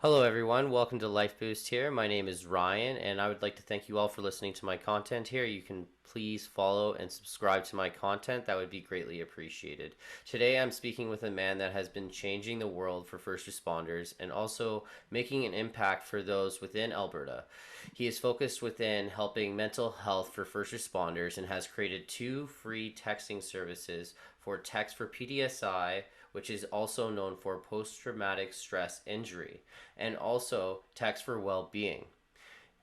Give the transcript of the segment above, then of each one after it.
Hello, everyone. Welcome to Life Boost here. My name is Ryan, and I would like to thank you all for listening to my content here. You can please follow and subscribe to my content. That would be greatly appreciated. Today, I'm speaking with a man that has been changing the world for first responders and also making an impact for those within Alberta. He is focused within helping mental health for first responders and has created two free texting services for Text4PTSI, which is also known for post traumatic stress injury, and also Text for Well-Being.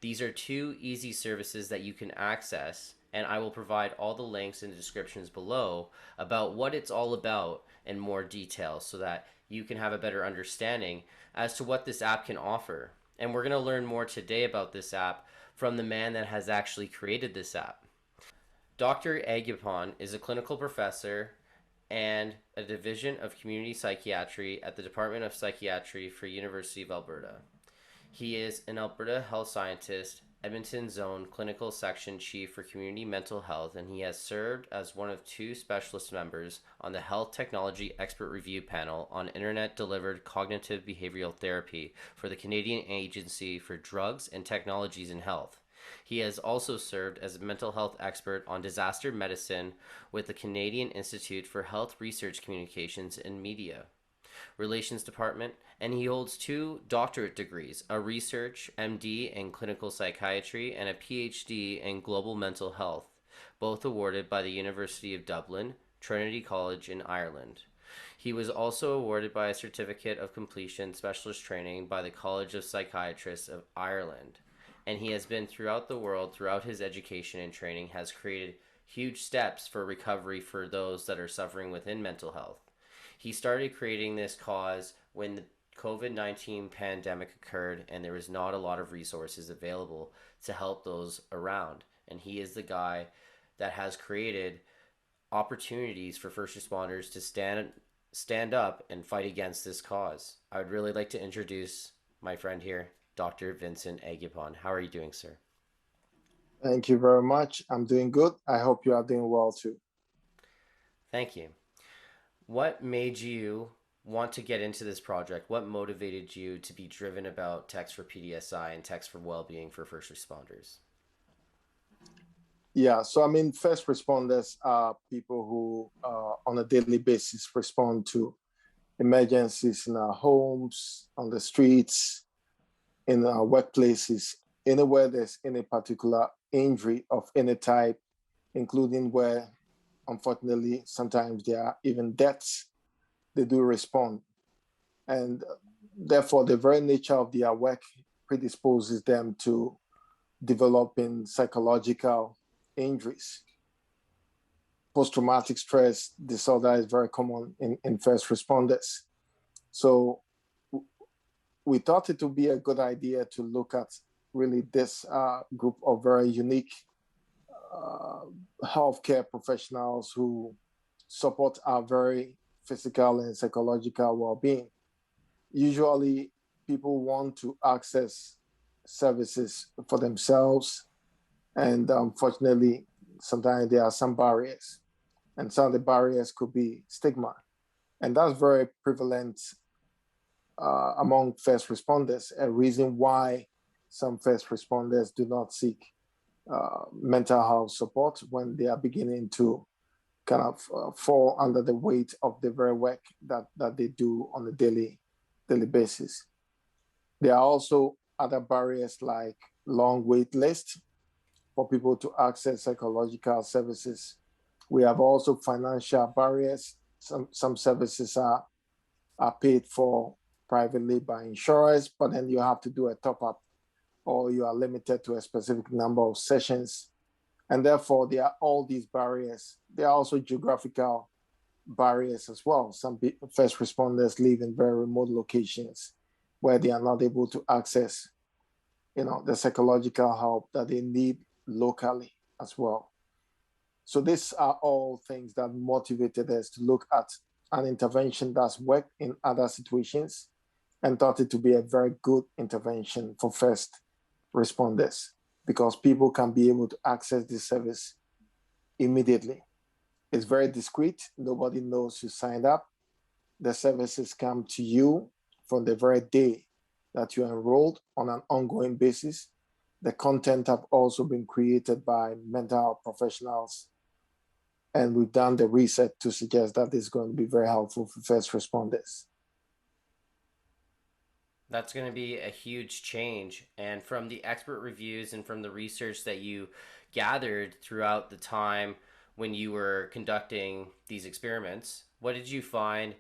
These are two easy services that you can access, and I will provide all the links in the descriptions below about what it's all about in more detail so that you can have a better understanding as to what this app can offer. And we're going to learn more today about this app from the man that has actually created this app. Dr. Agyapong is a clinical professor and a Division of Community Psychiatry at the Department of Psychiatry for University of Alberta. He is an Alberta health scientist, Edmonton Zone Clinical Section Chief for Community Mental Health, and he has served as one of two specialist members on the Health Technology Expert Review Panel on Internet Delivered Cognitive Behavioral Therapy for the Canadian Agency for Drugs and Technologies in Health. He has also served as a mental health expert on disaster medicine with the Canadian Institute for Health Research Communications and Media Relations Department, and he holds two doctorate degrees, a research MD in clinical psychiatry and a PhD in global mental health, both awarded by the University of Dublin, Trinity College in Ireland. He was also awarded by a Certificate of Completion Specialist Training by the College of Psychiatrists of Ireland. And he has been throughout the world throughout his education and training, has created huge steps for recovery for those that are suffering within mental health. He started creating this cause when the COVID-19 pandemic occurred and there was not a lot of resources available to help those around. And he is the guy that has created opportunities for first responders to stand up and fight against this cause. I would really like to introduce my friend here, Dr. Vincent Agyapong. How are you doing, sir? Thank you very much. I'm doing good. I hope you are doing well too. Thank you. What made you want to get into this project? What motivated you to be driven about Text for PDSI and Text for Wellbeing for first responders? Yeah, so I mean, first responders are people who on a daily basis respond to emergencies in our homes, on the streets, in our workplaces, anywhere there's any particular injury of any type, including where, unfortunately, sometimes there are even deaths, they do respond. And therefore, the very nature of their work predisposes them to developing psychological injuries. Post-traumatic stress disorder is very common in first responders. So we thought it would be a good idea to look at really this group of very unique healthcare professionals who support our very physical and psychological well-being. Usually, people want to access services for themselves, and unfortunately, sometimes there are some barriers, and some of the barriers could be stigma, and that's very prevalent among first responders. A reason why some first responders do not seek mental health support when they are beginning to kind of fall under the weight of the very work that they do on a daily basis. There are also other barriers like long wait lists for people to access psychological services. We have also financial barriers. Some services are paid for privately by insurers, but then you have to do a top up or you are limited to a specific number of sessions. And therefore, there are all these barriers. There are also geographical barriers as well. Some first responders live in very remote locations where they are not able to access, the psychological help that they need locally as well. So these are all things that motivated us to look at an intervention that's worked in other situations and thought it to be a very good intervention for first responders because people can be able to access this service immediately. It's very discreet. Nobody knows you signed up. The services come to you from the very day that you're enrolled on an ongoing basis. The content have also been created by mental health professionals, and we've done the research to suggest that it's going to be very helpful for first responders. That's going to be a huge change. And from the expert reviews and from the research that you gathered throughout the time when you were conducting these experiments, what did you find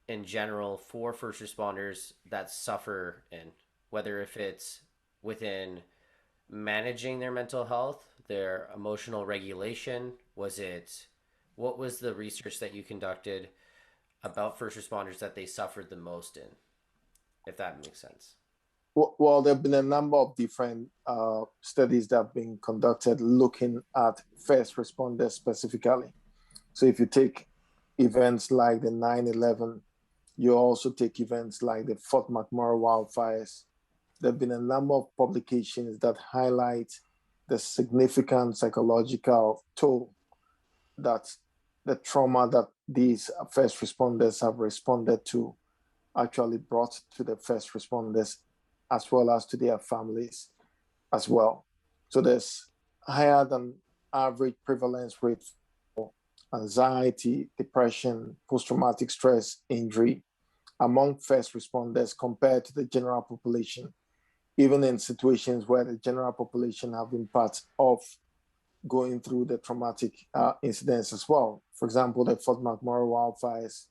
in general for first responders that suffer in, whether if it's within managing their mental health, their emotional regulation? What was the research that you conducted about first responders that they suffered the most in, if that makes sense? Well, there have been a number of different studies that have been conducted looking at first responders specifically. So if you take events like the 9/11, you also take events like the Fort McMurray wildfires. There have been a number of publications that highlight the significant psychological toll that the trauma that these first responders have responded to actually brought to the first responders, as well as to their families as well. So there's higher than average prevalence rate for anxiety, depression, post-traumatic stress injury among first responders compared to the general population, even in situations where the general population have been part of going through the traumatic incidents as well. For example, the Fort McMurray wildfires,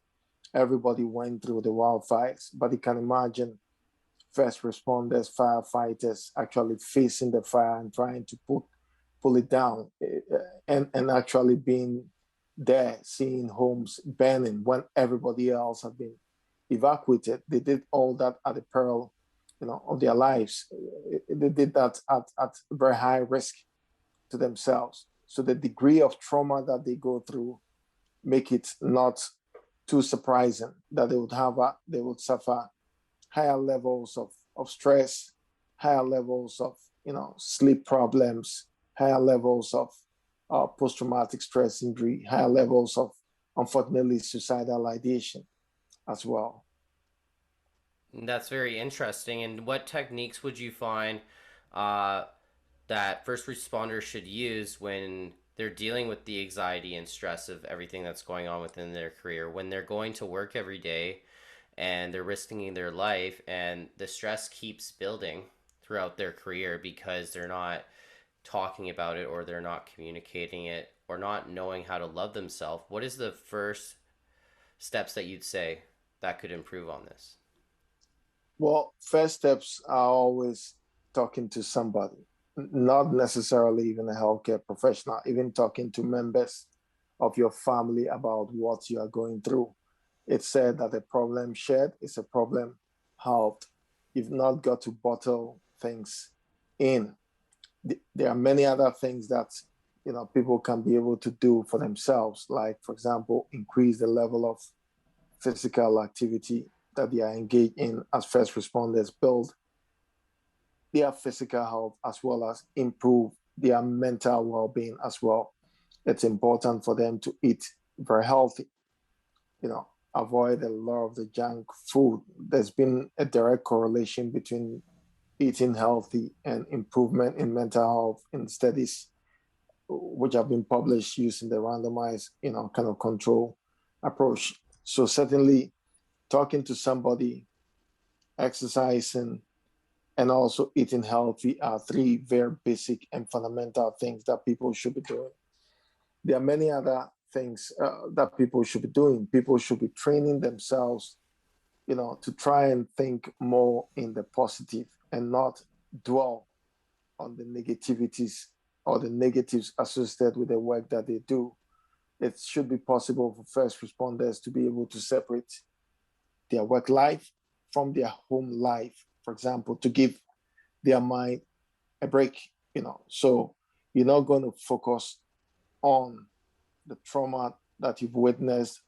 everybody went through the wildfires, but you can imagine first responders, firefighters actually facing the fire and trying to pull it down, and actually being there, seeing homes burning when everybody else had been evacuated. They did all that at the peril, of their lives. They did that at very high risk to themselves. So the degree of trauma that they go through make it not too surprising that they would suffer higher levels of stress, higher levels of sleep problems, higher levels of post-traumatic stress injury, higher levels of, unfortunately, suicidal ideation as well. That's very interesting. And what techniques would you find that first responders should use when they're dealing with the anxiety and stress of everything that's going on within their career, when they're going to work every day and they're risking their life and the stress keeps building throughout their career because they're not talking about it or they're not communicating it or not knowing how to love themselves? What is the first steps that you'd say that could improve on this? Well, first steps are always talking to somebody, not necessarily even a healthcare professional, even talking to members of your family about what you are going through. It's said that a problem shared is a problem halved. You've not got to bottle things in. There are many other things that people can be able to do for themselves, like, for example, increase the level of physical activity that they are engaged in as first responders, build their physical health as well as improve their mental well-being as well. It's important for them to eat very healthy, avoid a lot of the junk food. There's been a direct correlation between eating healthy and improvement in mental health in studies which have been published using the randomized, kind of control approach. So certainly talking to somebody, exercising, and also eating healthy are three very basic and fundamental things that people should be doing. There are many other things that people should be doing. People should be training themselves, to try and think more in the positive and not dwell on the negativities or the negatives associated with the work that they do. It should be possible for first responders to be able to separate their work life from their home life, for example, to give their mind a break, So you're not going to focus on the trauma that you've witnessed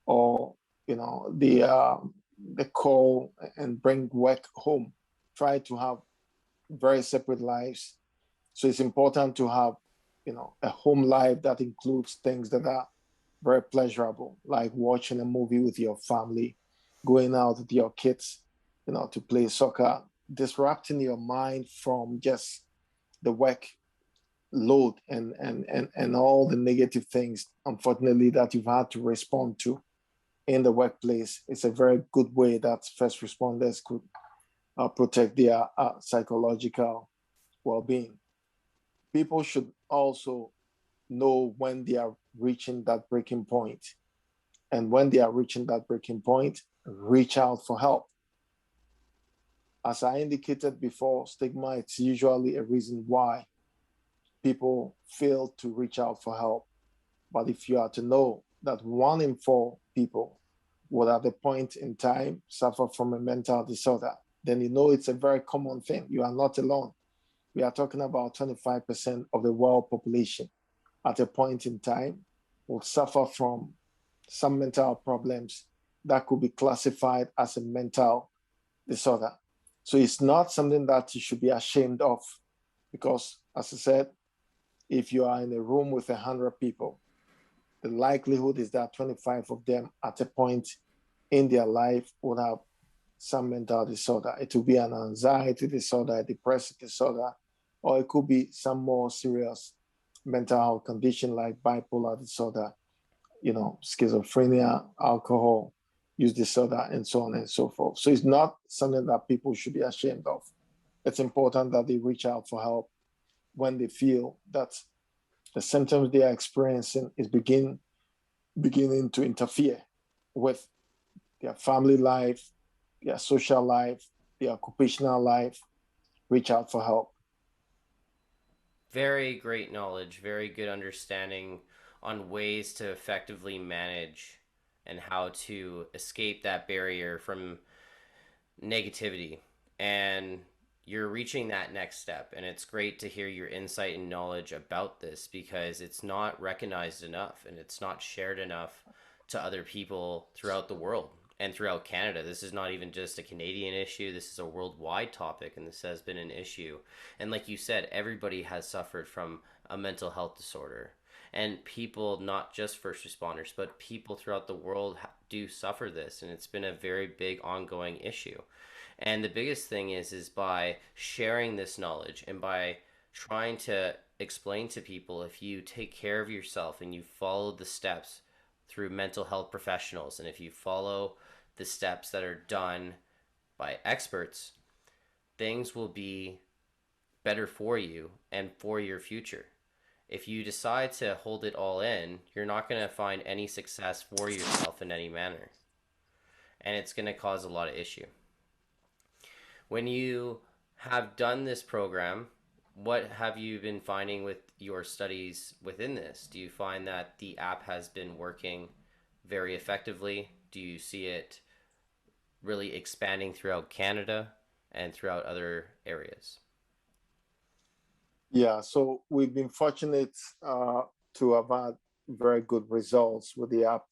or, the call and bring work home. Try to have very separate lives. So it's important to have, a home life that includes things that are very pleasurable, like watching a movie with your family, going out with your kids, to play soccer, disrupting your mind from just the work load and all the negative things, unfortunately, that you've had to respond to in the workplace. It's a very good way that first responders could protect their psychological well-being. People should also know when they are reaching that breaking point. And when they are reaching that breaking point, reach out for help. As I indicated before, stigma, it's usually a reason why people fail to reach out for help. But if you are to know that 1 in 4 people would at a point in time suffer from a mental disorder, then you know it's a very common thing. You are not alone. We are talking about 25% of the world population at a point in time will suffer from some mental problems that could be classified as a mental disorder. So it's not something that you should be ashamed of, because, as I said, if you are in a room with 100 people, the likelihood is that 25 of them at a point in their life would have some mental disorder. It will be an anxiety disorder, a depressive disorder, or it could be some more serious mental health condition like bipolar disorder, schizophrenia, alcohol use disorder, and so on and so forth. So it's not something that people should be ashamed of. It's important that they reach out for help when they feel that the symptoms they are experiencing is beginning to interfere with their family life, their social life, their occupational life. Reach out for help. Very great knowledge, very good understanding on ways to effectively manage and how to escape that barrier from negativity. And you're reaching that next step. And it's great to hear your insight and knowledge about this, because it's not recognized enough and it's not shared enough to other people throughout the world and throughout Canada. This is not even just a Canadian issue. This is a worldwide topic, and this has been an issue. And like you said, everybody has suffered from a mental health disorder. And people, not just first responders, but people throughout the world do suffer this. And it's been a very big ongoing issue. And the biggest thing is by sharing this knowledge and by trying to explain to people, if you take care of yourself and you follow the steps through mental health professionals, and if you follow the steps that are done by experts, things will be better for you and for your future. If you decide to hold it all in, you're not going to find any success for yourself in any manner. And it's going to cause a lot of issue. When you have done this program, what have you been finding with your studies within this? Do you find that the app has been working very effectively? Do you see it really expanding throughout Canada and throughout other areas? Yeah, so we've been fortunate to have had very good results with the app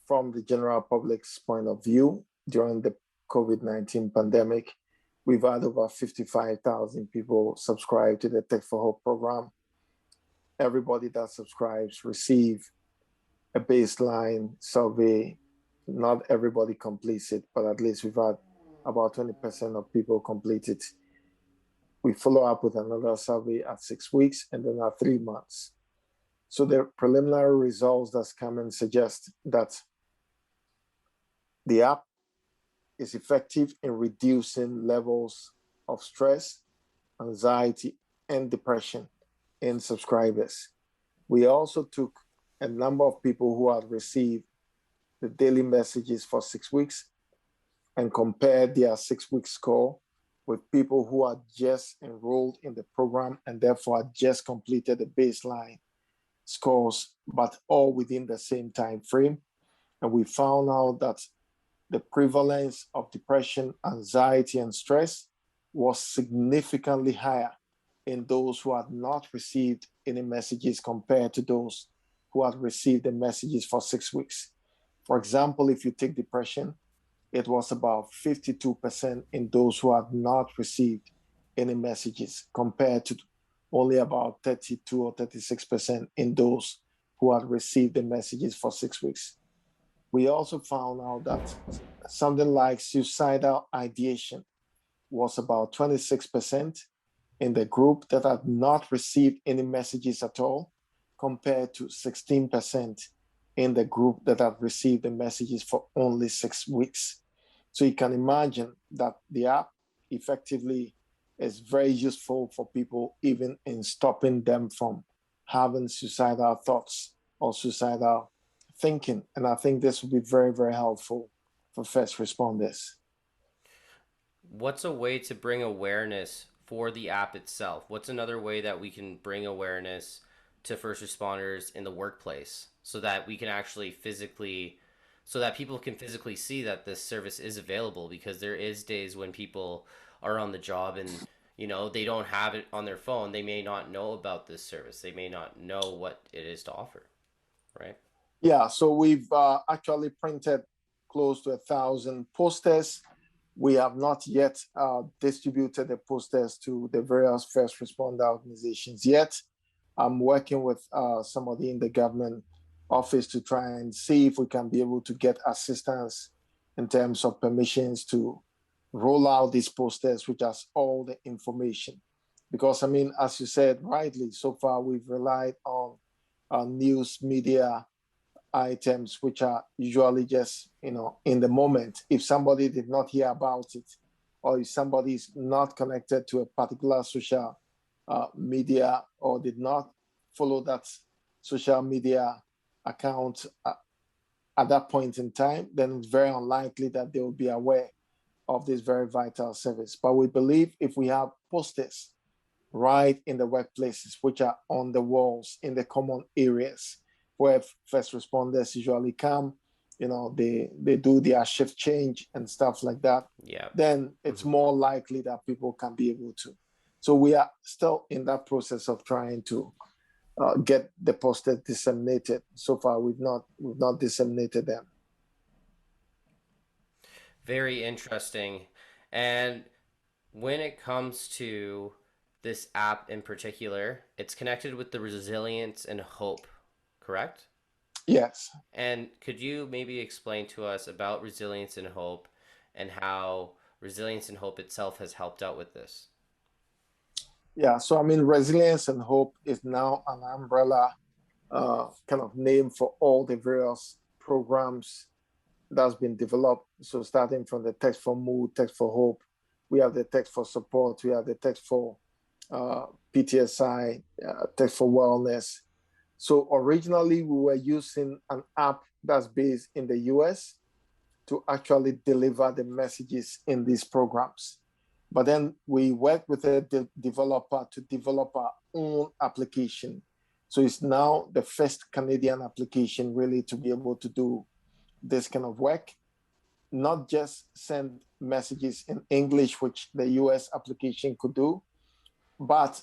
from the general public's point of view. During the COVID-19 pandemic, we've had over 55,000 people subscribe to the TEXT4HOPE program. Everybody that subscribes receive a baseline survey. Not everybody completes it, but at least we've had about 20% of people complete it. We follow up with another survey at 6 weeks and then at 3 months. So the preliminary results that's coming suggest that the app is effective in reducing levels of stress, anxiety, and depression in subscribers. We also took a number of people who had received the daily messages for 6 weeks and compared their 6-week score with people who had just enrolled in the program and therefore had just completed the baseline scores, but all within the same time frame. And we found out that the prevalence of depression, anxiety, and stress was significantly higher in those who had not received any messages compared to those who had received the messages for 6 weeks. For example, if you take depression, it was about 52% in those who had not received any messages, compared to only about 32 or 36% in those who had received the messages for 6 weeks. We also found out that something like suicidal ideation was about 26% in the group that had not received any messages at all, compared to 16% in the group that had received the messages for only 6 weeks. So you can imagine that the app effectively is very useful for people, even in stopping them from having suicidal thoughts or suicidal thinking. And I think this will be very, very helpful for first responders. What's a way to bring awareness for the app itself? What's another way that we can bring awareness to first responders in the workplace so that we can actually physically, so that people can physically see that this service is available? Because there is days when people are on the job and they don't have it on their phone. They may not know about this service. They may not know what it is to offer, right? Yeah, so we've actually printed close to 1,000 posters. We have not yet distributed the posters to the various first responder organizations yet. I'm working with somebody in the government office to try and see if we can be able to get assistance in terms of permissions to roll out these posters, which has all the information. Because, I mean, as you said rightly, so far we've relied on news media items, which are usually just, in the moment. If somebody did not hear about it, or if somebody is not connected to a particular social media or did not follow that social media account at that point in time, then it's very unlikely that they will be aware of this very vital service. But we believe if we have posters right in the workplaces, which are on the walls, in the common areas, where first responders usually come, they do their shift change and stuff like that, Yeah. then it's more likely that people can be able to. So we are still in that process of trying to get the posters disseminated. So far, we've not disseminated them. Very interesting. And when it comes to this app in particular, it's connected with the resilience and hope, correct? Yes. And could you maybe explain to us about resilience and hope and how resilience and hope itself has helped out with this? Yeah, so I mean, resilience and hope is now an umbrella kind of name for all the various programs that's been developed. So starting from the Text for Mood, Text for Hope, we have the Text for Support, we have the Text for PTSI, Text for Wellness. So originally we were using an app that's based in the US to actually deliver the messages in these programs. But then we worked with a developer to develop our own application. So it's now the first Canadian application really to be able to do this kind of work, not just send messages in English, which the US application could do, but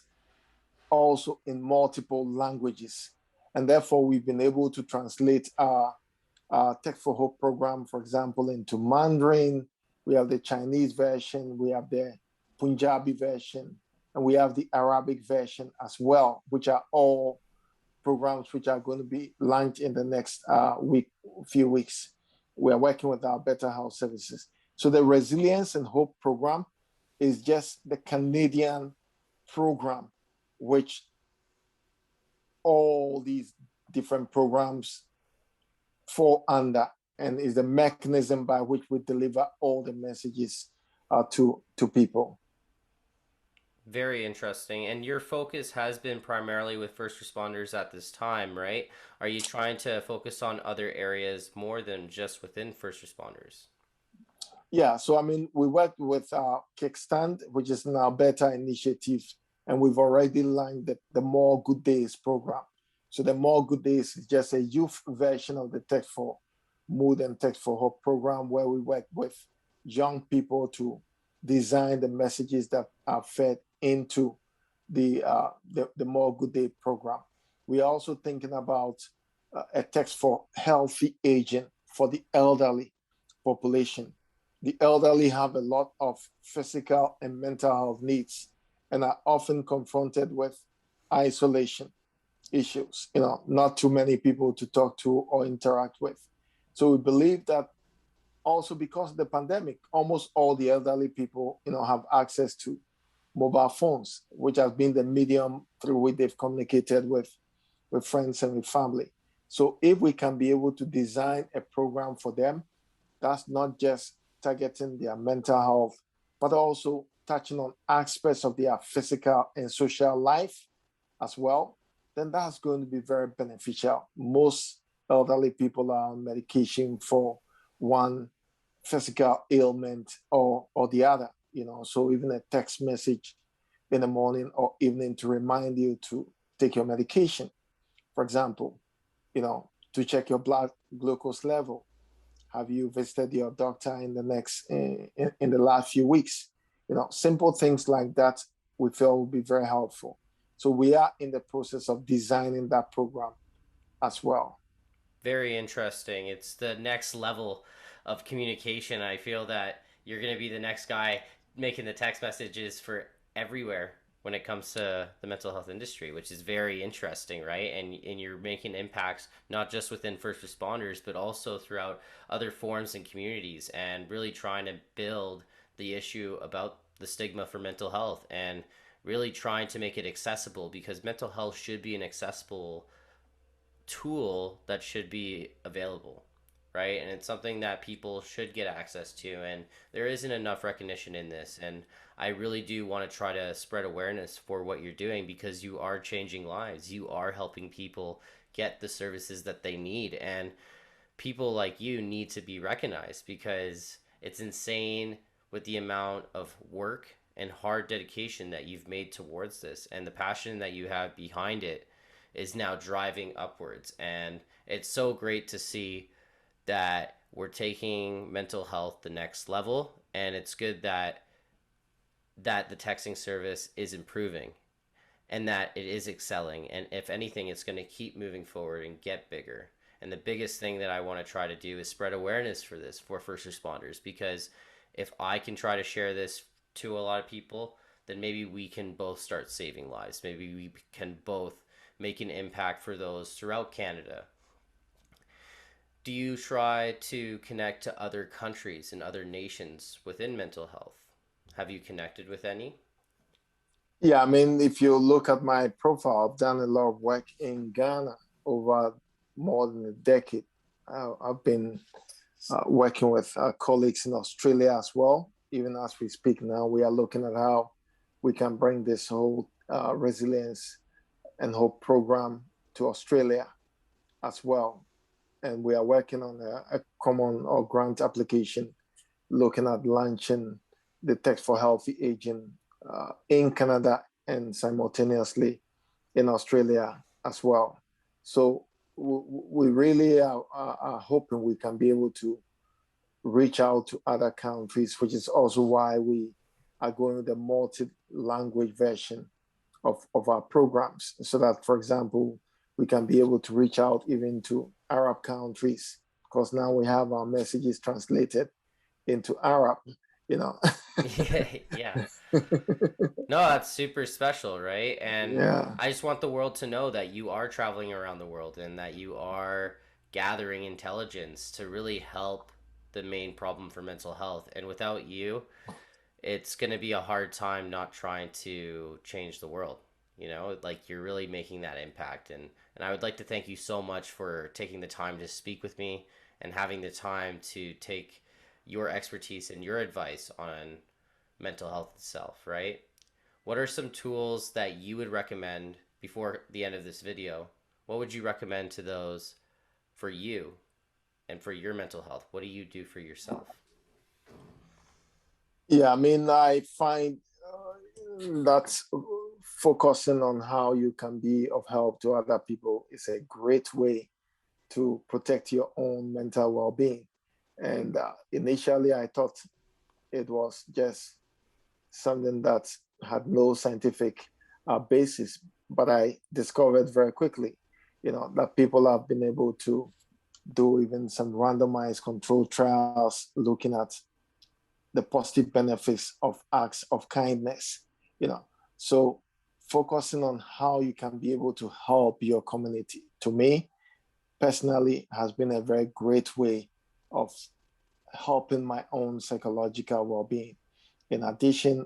also in multiple languages. And therefore, we've been able to translate our TEXT4HOPE program, for example, into Mandarin. We have the Chinese version, we have the Punjabi version, and we have the Arabic version as well, which are all programs which are going to be launched in the next few weeks. We are working with Alberta Health Services. So the Resilience and Hope program is just the Canadian program, which all these different programs fall under, and is the mechanism by which we deliver all the messages to people. Very interesting. And your focus has been primarily with first responders at this time, right? Are you trying to focus on other areas more than just within first responders? Yeah, so I mean, we worked with Kickstand, which is an Alberta initiative, and we've already launched the More Good Days program. So the More Good Days is just a youth version of the Text for Mood and Text for Hope program, where we work with young people to design the messages that are fed into the More Good Day program. We're also thinking about a text for healthy aging for the elderly population. The elderly have a lot of physical and mental health needs and are often confronted with isolation issues, not too many people to talk to or interact with. So we believe that also because of the pandemic, almost all the elderly people, have access to mobile phones, which has been the medium through which they've communicated with friends and with family. So if we can be able to design a program for them, that's not just targeting their mental health, but also touching on aspects of their physical and social life as well, then that's going to be very beneficial. Most elderly people are on medication for one physical ailment or the other, so even a text message in the morning or evening to remind you to take your medication, for example, to check your blood glucose level. Have you visited your doctor in the last few weeks? Simple things like that we feel will be very helpful. So we are in the process of designing that program as well. Very interesting. It's the next level of communication. I feel that you're going to be the next guy making the text messages for everywhere when it comes to the mental health industry, which is very interesting, right? And you're making impacts not just within first responders, but also throughout other forms and communities, and really trying to build the issue about the stigma for mental health, and really trying to make it accessible, because mental health should be an accessible tool that should be available, right? And it's something that people should get access to, and there isn't enough recognition in this. And I really do want to try to spread awareness for what you're doing, because you are changing lives. You are helping people get the services that they need, and people like you need to be recognized, because it's insane with the amount of work and hard dedication that you've made towards this, and the passion that you have behind it is now driving upwards. And it's so great to see that we're taking mental health the next level, and it's good that the texting service is improving and that it is excelling, and if anything it's going to keep moving forward and get bigger. And the biggest thing that I want to try to do is spread awareness for this for first responders, because if I can try to share this to a lot of people, then maybe we can both start saving lives. Maybe we can both make an impact for those throughout Canada. Do you try to connect to other countries and other nations within mental health? Have you connected with any? Yeah, I mean, if you look at my profile, I've done a lot of work in Ghana over more than a decade. I've been working with colleagues in Australia as well. Even as we speak now, we are looking at how we can bring this whole resilience and hope program to Australia as well. And we are working on a common or grant application, looking at launching the Text for Healthy Aging in Canada and simultaneously in Australia as well. So we really are hoping we can be able to reach out to other countries, which is also why we are going with the multi-language version of our programs, so that, for example, we can be able to reach out even to Arab countries, because now we have our messages translated into Arab, you know. Yeah. No, that's super special, right? And Yeah. I just want the world to know that you are traveling around the world and that you are gathering intelligence to really help the main problem for mental health. And without you, it's going to be a hard time not trying to change the world. Like, you're really making that impact. And I would like to thank you so much for taking the time to speak with me and having the time to take your expertise and your advice on mental health itself, right? What are some tools that you would recommend before the end of this video? What would you recommend to those for you and for your mental health? What do you do for yourself? Yeah, I mean, I find that focusing on how you can be of help to other people is a great way to protect your own mental well-being. And initially, I thought it was just something that had no scientific basis, but I discovered very quickly, that people have been able to do even some randomized controlled trials looking at the positive benefits of acts of kindness, So focusing on how you can be able to help your community, to me personally, has been a very great way of helping my own psychological well-being. In addition,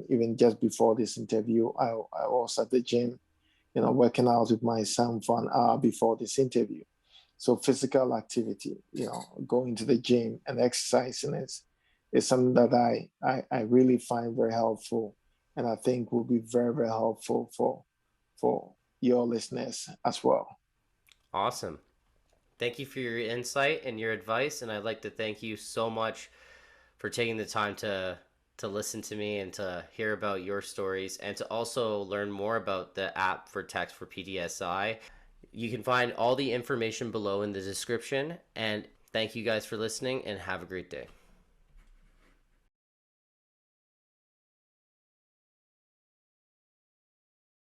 even just before this interview, I was at the gym, working out with my son for an hour before this interview. So physical activity, going to the gym and exercising is something that I really find very helpful, and I think will be very, very helpful for your listeners as well. Awesome. Thank you for your insight and your advice, and I'd like to thank you so much for taking the time to listen to me and to hear about your stories and to also learn more about the app for TEXT4PTSI. You can find all the information below in the description, and thank you guys for listening and have a great day.